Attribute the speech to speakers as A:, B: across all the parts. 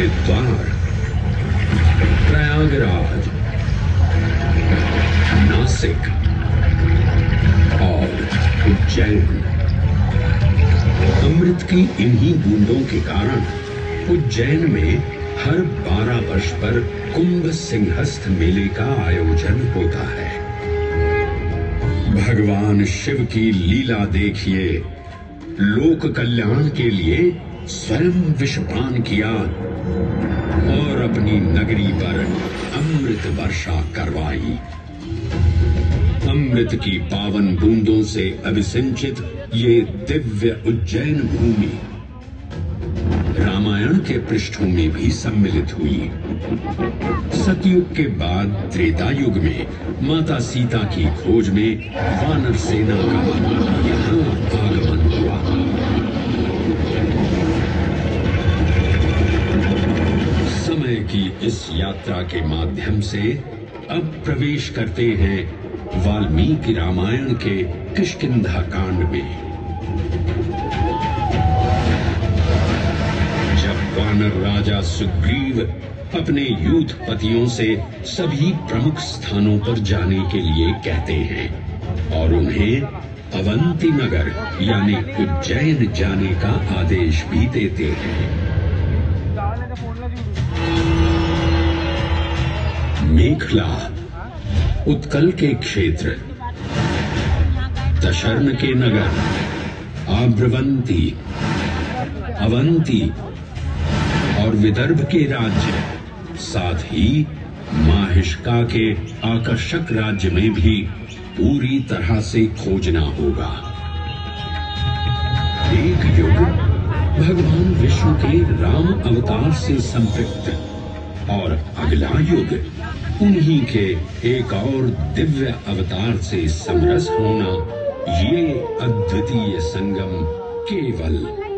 A: हरिद्वार, प्रयागराज, नासिक और उज्जैन। अमृत की इन्हीं बूंदों के कारण उज्जैन में हर 12 वर्ष पर कुंभ सिंहस्थ मेले का आयोजन होता है। भगवान शिव की लीला देखिए, लोक कल्याण के लिए स्वयं विषपान किया और अपनी नगरी पर अमृत वर्षा करवाई। अमृत की पावन बूंदों से अभिसिंचित ये दिव्य उज्जैन भूमि रामायण के पृष्ठों में भी सम्मिलित हुई। सतयुग के बाद त्रेता युग में माता सीता की खोज में वानर सेना का यहाँ आगमन हुआ। समय की इस यात्रा के माध्यम से अब प्रवेश करते हैं वाल्मीकि रामायण के किष्किंधा कांड में। जब वानर राजा सुग्रीव अपने यूथपतियों से सभी प्रमुख स्थानों पर जाने के लिए कहते हैं और उन्हें अवंती नगर यानी उज्जैन जाने का आदेश भी देते हैं। मेखला, उत्कल के क्षेत्र, दशर्ण के नगर, आम्रवंती, अवंती और विदर्भ के राज्य, साथ ही माहिष्का के आकर्षक राज्य में भी पूरी तरह से खोजना होगा। एक युग भगवान विष्णु के राम अवतार से संपृक्त और अगला युग उन्हीं के एक और दिव्य अवतार से समरस होना, ये अद्वितीय संगम केवल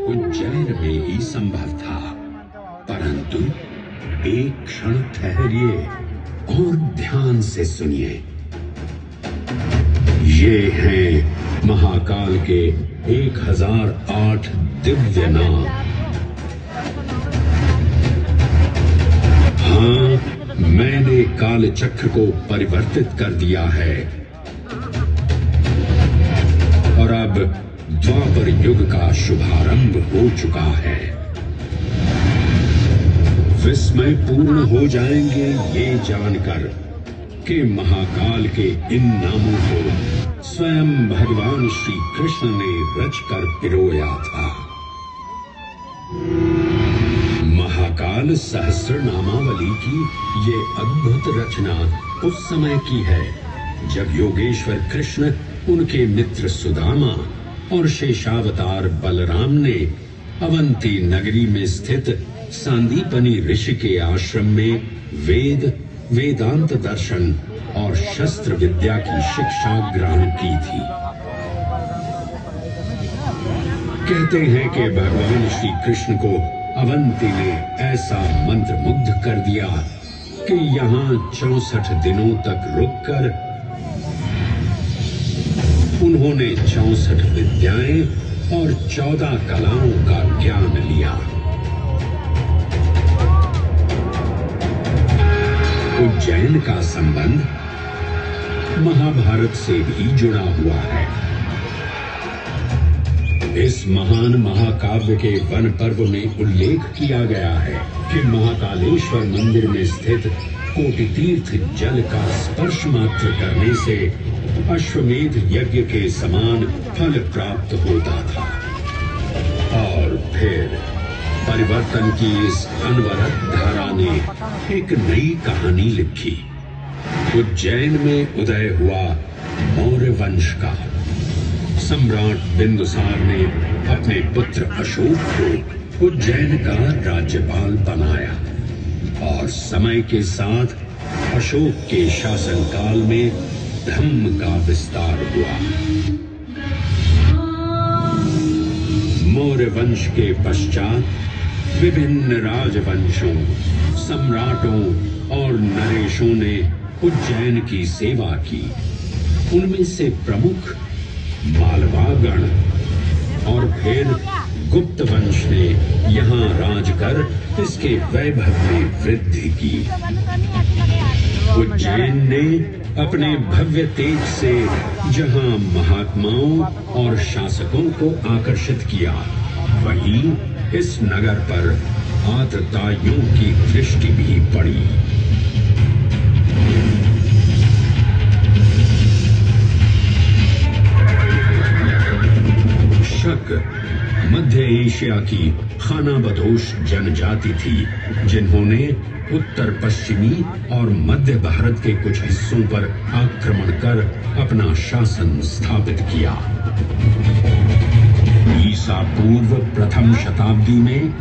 A: उज्जैन में ही संभव था। परंतु एक क्षण ठहरिए और ध्यान से सुनिए। ये हैं महाकाल के 1008 दिव्य नाम। हाँ, मैंने काल चक्र को परिवर्तित कर दिया है और अब द्वापर युग का शुभारंभ हो चुका है। विस्मय पूर्ण हो जाएंगे ये जानकर कि महाकाल के इन नामों को स्वयं भगवान श्री कृष्ण ने रचकर पिरोया था। महाकाल सहस्र नामावली की ये अद्भुत रचना उस समय की है जब योगेश्वर कृष्ण, उनके मित्र सुदामा और शेषावतार बलराम ने अवंती नगरी में स्थित सांदीपनी ऋषि के आश्रम में वेदांत दर्शन और शस्त्र विद्या की शिक्षा ग्रहण की थी। कहते हैं कि भगवान श्री कृष्ण को अवंती ने ऐसा मंत्र मुग्ध कर दिया कि यहाँ 64 दिनों तक रुककर उन्होंने 64 विद्याएं और 14 कलाओं का ज्ञान लिया। उज्जैन का संबंध महाभारत से भी जुड़ा हुआ है। इस महान महाकाव्य के वन पर्व में उल्लेख किया गया है कि महाकालेश्वर मंदिर में स्थित कोटि तीर्थ जल का स्पर्श मात्र करने से अश्वमेध यज्ञ के समान फल प्राप्त होता था। और फिर परिवर्तन की इस अनवरत धारा ने एक नई कहानी लिखी। उज्जैन में उदय हुआ मौर्य वंश का। सम्राट बिंदुसार ने अपने पुत्र अशोक को उज्जैन का राज्यपाल बनाया और समय के साथ अशोक के शासनकाल में धर्म का विस्तार हुआ। मौर्य वंश के पश्चात विभिन्न राजवंशों, सम्राटों और नरेशों ने उज्जैन की सेवा की। उनमें से प्रमुख मालवागण और फिर गुप्त वंश ने यहाँ राज कर इसके वैभव में वृद्धि की। उज्जैन ने अपने भव्य तेज से जहाँ महात्माओं और शासकों को आकर्षित किया, वहीं इस नगर पर आतताइयों की दृष्टि भी पड़ी। शक मध्य एशिया की खानाबदोश जनजाति थी, जिन्होंने उत्तर पश्चिमी और मध्य भारत के कुछ हिस्सों पर आक्रमण कर अपना शासन स्थापित किया। ईसा पूर्व प्रथम शताब्दी में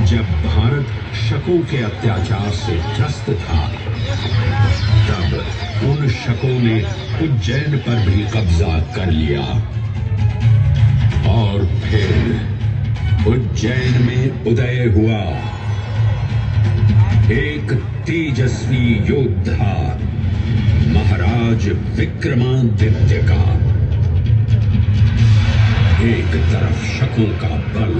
A: जब भारत शकों के अत्याचार से त्रस्त था, तब उन शकों ने उज्जैन पर भी कब्जा कर लिया और फिर उज्जैन में उदय हुआ एक तेजस्वी योद्धा, महाराज विक्रमादित्य का। एक तरफ शकों का बल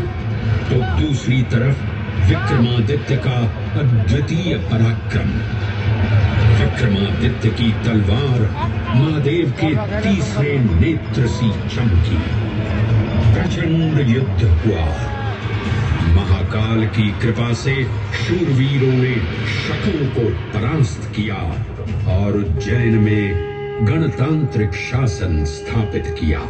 A: तो दूसरी तरफ विक्रमादित्य का अद्वितीय पराक्रम। विक्रमादित्य की तलवार महादेव के तीसरे नेत्र सी चमकी। प्रचंड युद्ध हुआ। महाकाल की कृपा से शूरवीरों ने शकों को परास्त किया और उज्जैन में गणतांत्रिक शासन स्थापित किया।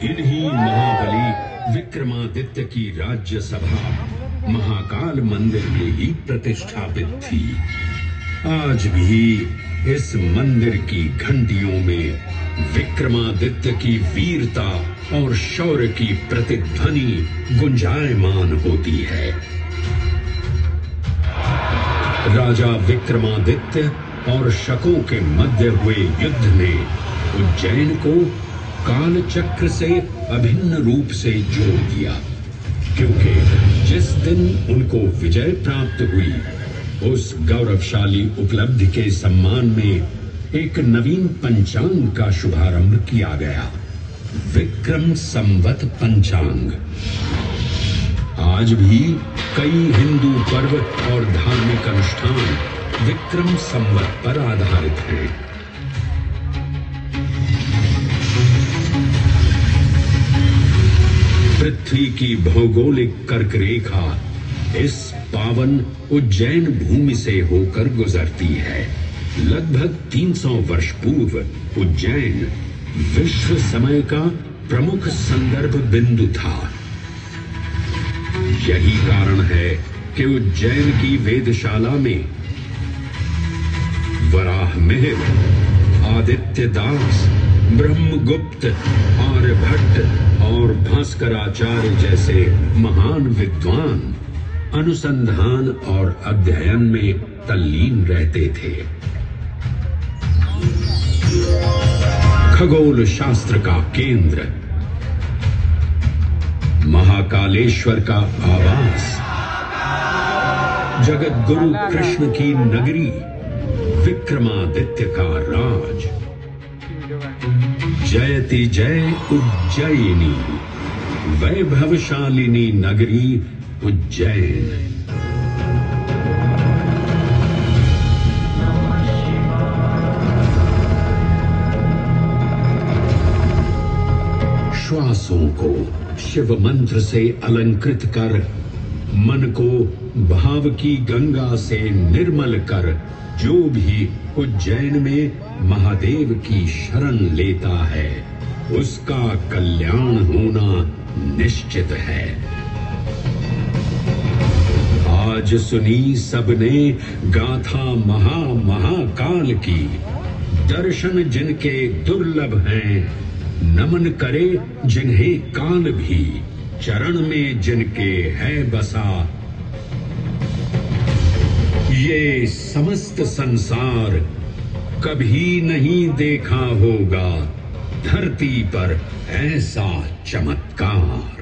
A: इन्हीं महाबली विक्रमादित्य की राज्यसभा महाकाल मंदिर में ही प्रतिष्ठापित थी। आज भी इस मंदिर की घंटियों में विक्रमादित्य की वीरता और शौर्य की प्रतिध्वनि गुंजायमान होती है। राजा विक्रमादित्य और शकों के मध्य हुए युद्ध ने उज्जैन को काल चक्र से अभिन्न रूप से जोड़ दिया, क्योंकि जिस दिन उनको विजय प्राप्त हुई, उस गौरवशाली उपलब्धि के सम्मान में एक नवीन पंचांग का शुभारंभ किया गया, विक्रम संवत पंचांग। आज भी कई हिंदू पर्व और धार्मिक अनुष्ठान विक्रम संवत पर आधारित हैं। पृथ्वी की भौगोलिक कर्क रेखा इस पावन उज्जैन भूमि से होकर गुजरती है। लगभग 300 वर्ष पूर्व उज्जैन विश्व समय का प्रमुख संदर्भ बिंदु था। यही कारण है कि उज्जैन की वेदशाला में वराहमिहिर, आदित्य दास, ब्रह्मगुप्त, आर्यभट्ट और भास्कराचार्य जैसे महान विद्वान अनुसंधान और अध्ययन में तल्लीन रहते थे। खगोल शास्त्र का केंद्र, महाकालेश्वर का आवास, जगत गुरु कृष्ण की नगरी, विक्रमादित्य का राज। जयति जय उज्जयिनी, वैभवशालिनी नगरी उज्जैन। श्वासों को शिव मंत्र से अलंकृत कर, मन को भाव की गंगा से निर्मल कर, जो भी उज्जैन में महादेव की शरण लेता है, उसका कल्याण होना निश्चित है। आज सुनी सबने गाथा महाकाल की, दर्शन जिनके दुर्लभ हैं, नमन करे जिन्हें काल भी, चरण में जिनके है बसा। ये समस्त संसार कभी नहीं देखा होगा धरती पर ऐसा चमत्कार।